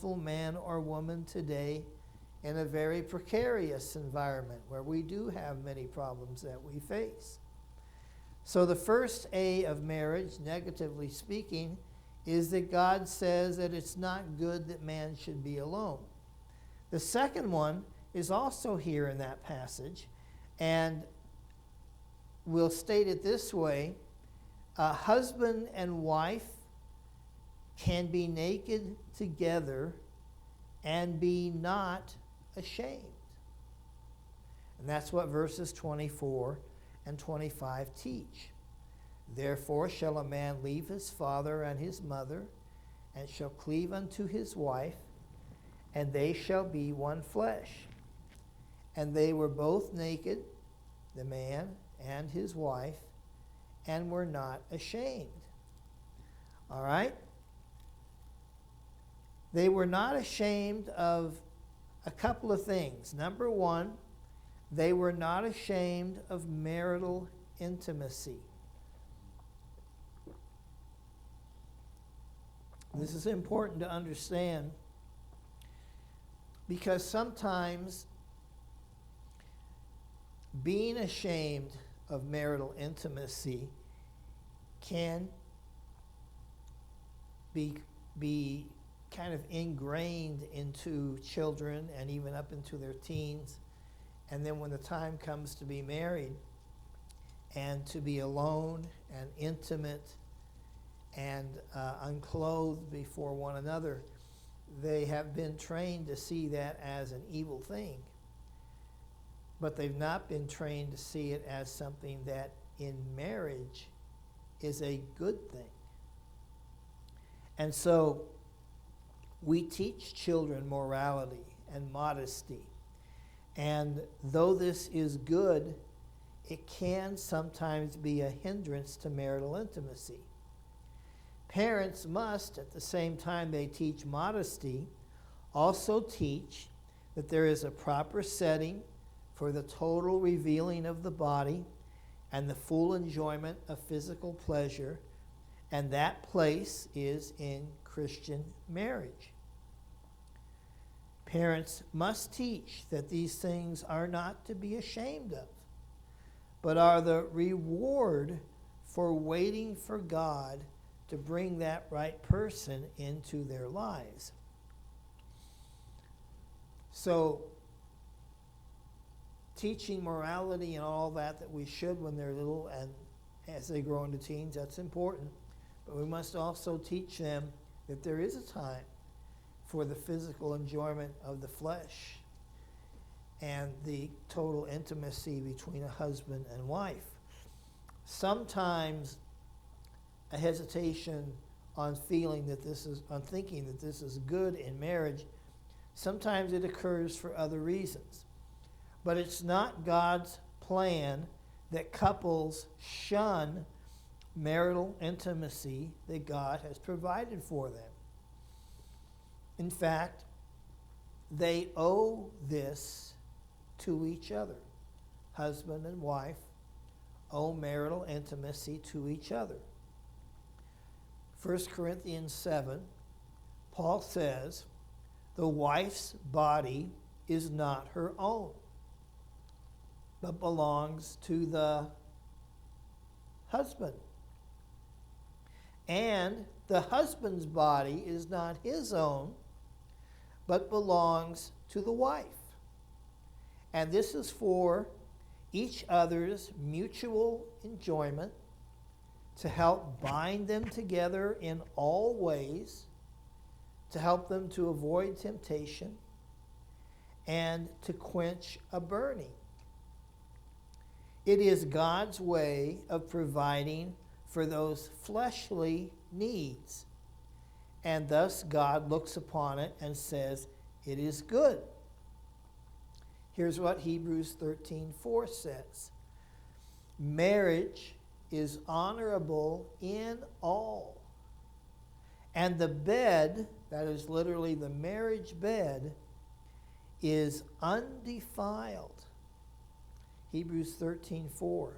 successful man or woman today in a very precarious environment where we do have many problems that we face. So the first A of marriage, negatively speaking, is that God says that it's not good that man should be alone. The second one is also here in that passage, and we'll state it this way. A husband and wife can be naked together and be not ashamed. And that's what verses 24 and 25 teach. Therefore shall a man leave his father and his mother, and shall cleave unto his wife, and they shall be one flesh. And they were both naked, the man and his wife, and were not ashamed. All right? They were not ashamed of a couple of things. Number one, they were not ashamed of marital intimacy. This is important to understand because sometimes being ashamed of marital intimacy can be kind of ingrained into children and even up into their teens. And then when the time comes to be married and to be alone and intimate and unclothed before one another, they have been trained to see that as an evil thing. But they've not been trained to see it as something that in marriage is a good thing. And so we teach children morality and modesty. And though this is good, it can sometimes be a hindrance to marital intimacy. Parents must, at the same time they teach modesty, also teach that there is a proper setting for the total revealing of the body and the full enjoyment of physical pleasure, and that place is in Christian marriage. Parents must teach that these things are not to be ashamed of, but are the reward for waiting for God to bring that right person into their lives. So, teaching morality and all that we should when they're little and as they grow into teens, that's important. But we must also teach them that there is a time for the physical enjoyment of the flesh and the total intimacy between a husband and wife. Sometimes a hesitation on thinking that this is good in marriage, sometimes it occurs for other reasons. But it's not God's plan that couples shun marital intimacy that God has provided for them. In fact, they owe this to each other. Husband and wife owe marital intimacy to each other. 1 Corinthians 7, Paul says, the wife's body is not her own, but belongs to the husband. And the husband's body is not his own, but belongs to the wife. And this is for each other's mutual enjoyment, to help bind them together in all ways, to help them to avoid temptation, and to quench a burning. It is God's way of providing for those fleshly needs. And thus God looks upon it and says, it is good. Here's what Hebrews 13:4 says. Marriage is honorable in all. And the bed, that is literally the marriage bed, is undefiled. Hebrews 13:4.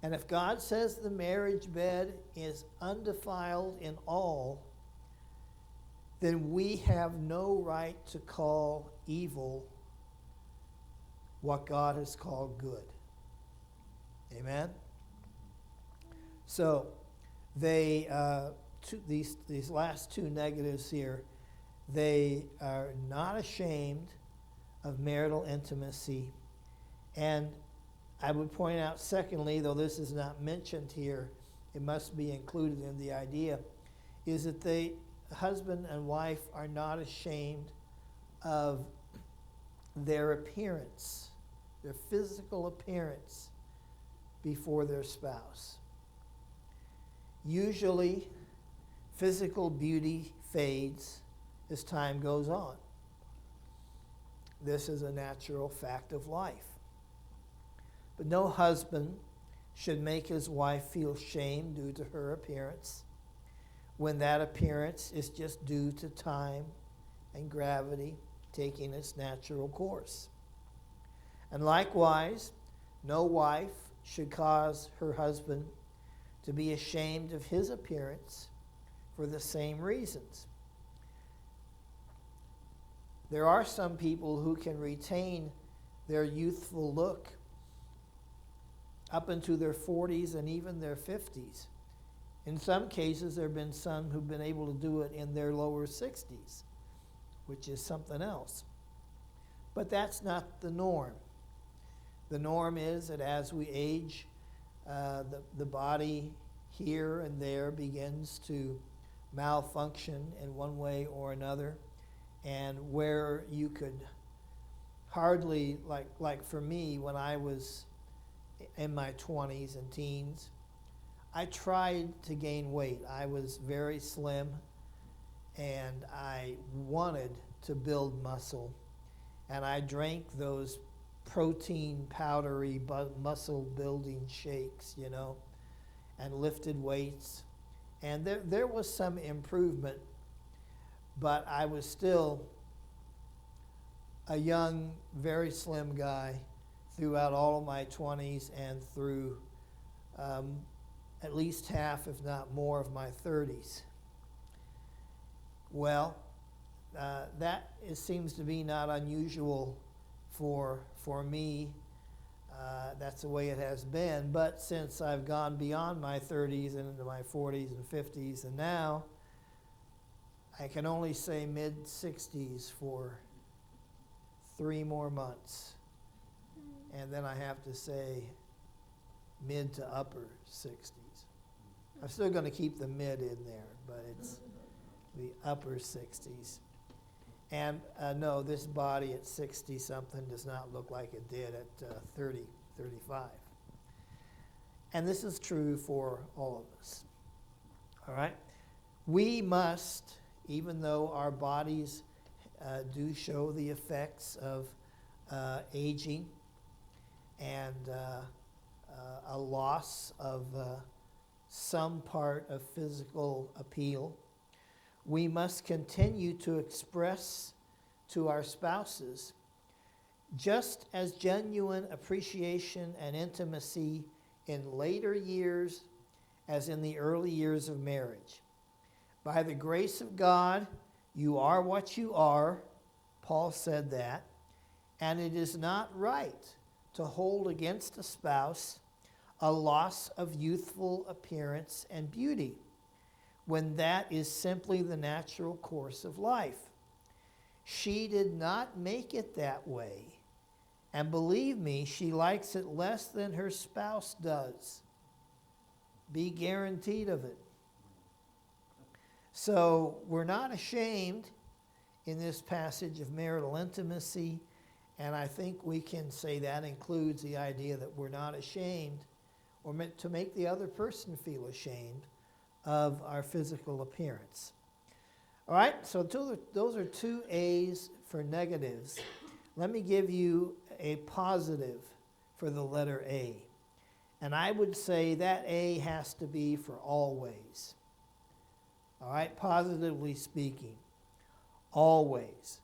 And if God says the marriage bed is undefiled in all, then we have no right to call evil what God has called good. Amen? So, these last two negatives here, they are not ashamed of marital intimacy. And I would point out, secondly, though this is not mentioned here, it must be included in the idea, is that husband and wife are not ashamed of their appearance, their physical appearance before their spouse. Usually, physical beauty fades as time goes on. This is a natural fact of life. But no husband should make his wife feel shame due to her appearance, when that appearance is just due to time and gravity taking its natural course. And likewise, no wife should cause her husband to be ashamed of his appearance for the same reasons. There are some people who can retain their youthful look up into their 40s and even their 50s. In some cases, there have been some who've been able to do it in their lower 60s, which is something else. But that's not the norm. The norm is that as we age, the body here and there begins to malfunction in one way or another, and where you could hardly, like for me, when I was in my 20s and teens, I tried to gain weight. I was very slim, and I wanted to build muscle, and I drank those protein powdery muscle building shakes, and lifted weights, and there was some improvement, but I was still a young, very slim guy throughout all of my 20s and through at least half, if not more, of my 30s. Well, seems to be not unusual for me. That's the way it has been. But since I've gone beyond my 30s and into my 40s and 50s, and now I can only say mid-60s for 3 more months. And then I have to say mid to upper 60s. I'm still going to keep the mid in there, but it's the upper 60s. And no, this body at 60-something does not look like it did at 30, 35. And this is true for all of us. All right? We must, even though our bodies do show the effects of aging and a loss of some part of physical appeal, we must continue to express to our spouses just as genuine appreciation and intimacy in later years as in the early years of marriage. By the grace of God, you are what you are. Paul said that. And it is not right to hold against a spouse a loss of youthful appearance and beauty, when that is simply the natural course of life. She did not make it that way. And believe me, she likes it less than her spouse does. Be guaranteed of it. So we're not ashamed in this passage of marital intimacy, and I think we can say that includes the idea that we're not ashamed or meant to make the other person feel ashamed of our physical appearance. All right, so those are 2 A's for negatives. Let me give you a positive for the letter A. And I would say that A has to be for always. All right, positively speaking, always.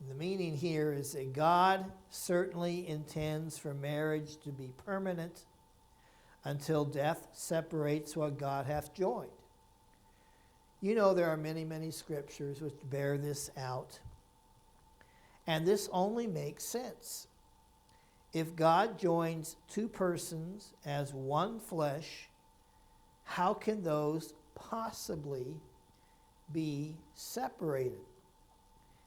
And the meaning here is that God certainly intends for marriage to be permanent until death separates what God hath joined. You know there are many, many scriptures which bear this out. And this only makes sense. If God joins two persons as one flesh, how can those possibly be separated?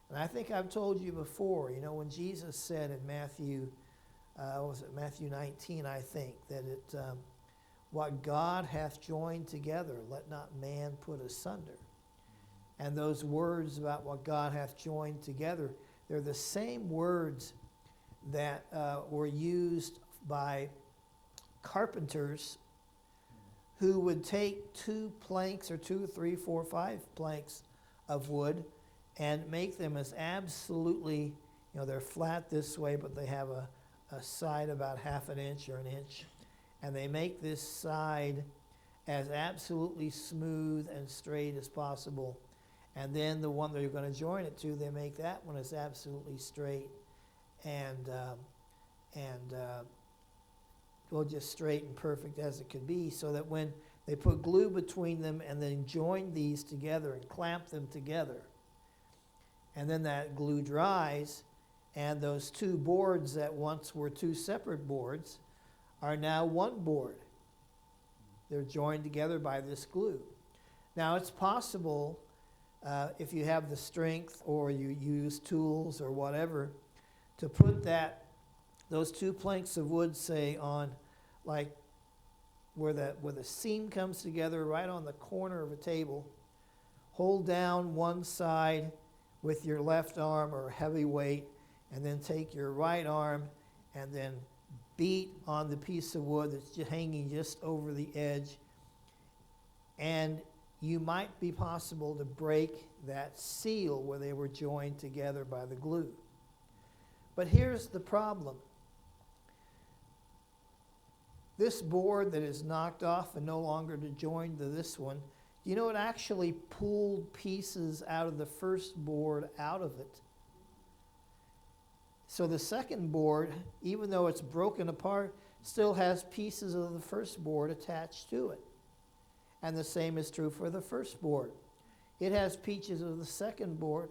And I think I've told you before, when Jesus said in Matthew 19, I think, that what God hath joined together, let not man put asunder. And those words about what God hath joined together, they're the same words that were used by carpenters who would take 2 planks or 2, 3, 4, 5 planks of wood and make them as absolutely, they're flat this way, but they have a side about half an inch or an inch. And they make this side as absolutely smooth and straight as possible. And then the one they're going to join it to, they make that one as absolutely straight and just straight and perfect as it could be, so that when they put glue between them and then join these together and clamp them together, and then that glue dries, and those 2 boards that once were 2 separate boards are now one board. They're joined together by this glue. Now it's possible, if you have the strength or you use tools or whatever, to put those 2 planks of wood, say, on like where the seam comes together right on the corner of a table. Hold down one side with your left arm or heavy weight, and then take your right arm and then beat on the piece of wood that's just hanging just over the edge. And you might be possible to break that seal where they were joined together by the glue. But here's the problem. This board that is knocked off and no longer joined to this one, it actually pulled pieces out of the first board out of it. So the second board, even though it's broken apart, still has pieces of the first board attached to it. And the same is true for the first board. It has pieces of the second board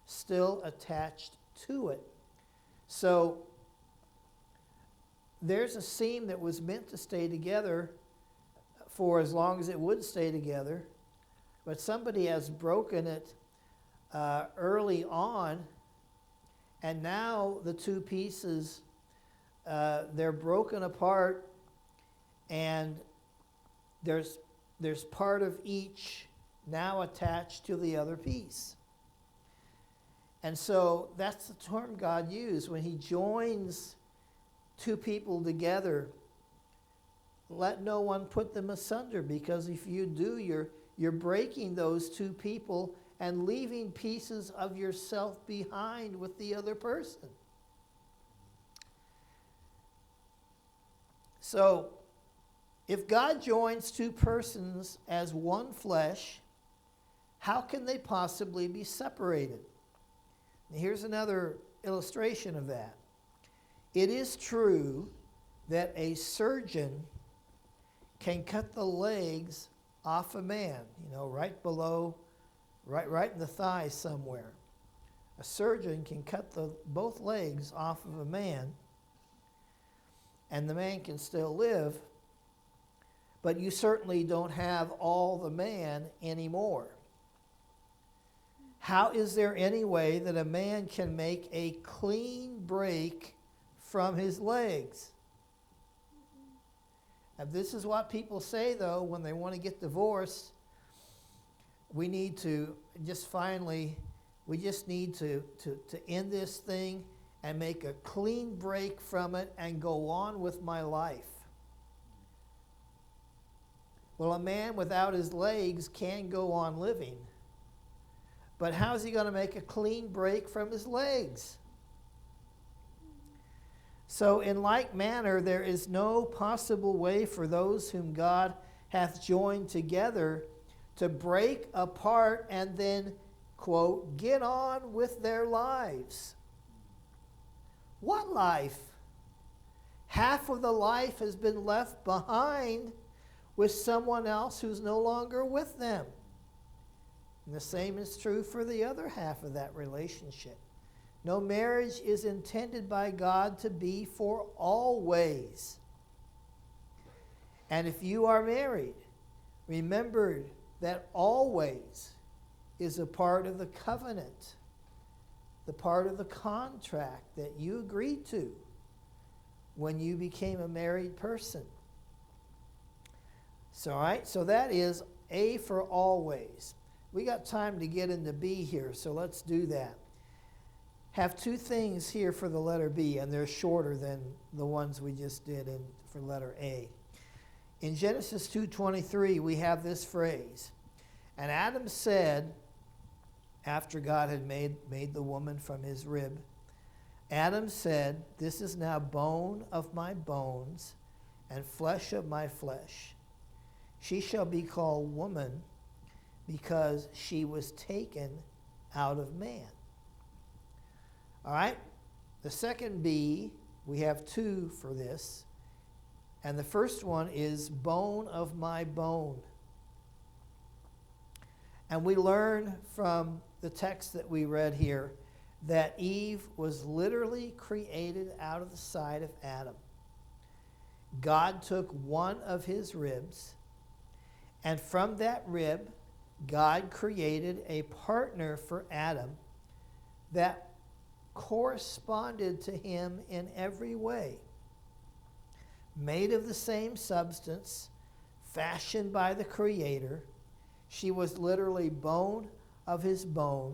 still attached to it. So there's a seam that was meant to stay together for as long as it would stay together, but somebody has broken it early on, and now the 2 pieces, they're broken apart, and there's part of each now attached to the other piece. And so that's the term God used when he joins 2 people together. Let no one put them asunder, because if you do, you're breaking those 2 people and leaving pieces of yourself behind with the other person. So, if God joins 2 persons as one flesh, how can they possibly be separated? And here's another illustration of that. It is true that a surgeon can cut the legs off a man, right below, right in the thigh somewhere. A surgeon can cut both legs off of a man, and the man can still live, but you certainly don't have all the man anymore. How is there any way that a man can make a clean break from his legs? And this is what people say, though, when they want to get divorced. We need to just need to end this thing and make a clean break from it and go on with my life. Well, a man without his legs can go on living. But how's he going to make a clean break from his legs? So in like manner, there is no possible way for those whom God hath joined together to break apart and then, quote, get on with their lives. What life? Half of the life has been left behind with someone else who's no longer with them. And the same is true for the other half of that relationship. No, marriage is intended by God to be for always. And if you are married, remember that always is a part of the covenant, the part of the contract that you agreed to when you became a married person. So, all right, so that is A for always. We got time to get into B here, so let's do that. Have two things here for the letter B, and they're shorter than the ones we just did for letter A. In Genesis 2:23, we have this phrase, and Adam said, after God had made the woman from his rib, Adam said, "This is now bone of my bones and flesh of my flesh. She shall be called woman because she was taken out of man." All right, the second B, we have two for this. And the first one is bone of my bone. And we learn from the text that we read here that Eve was literally created out of the side of Adam. God took one of his ribs, and from that rib, God created a partner for Adam that corresponded to him in every way. Made of the same substance, fashioned by the Creator, she was literally bone of his bone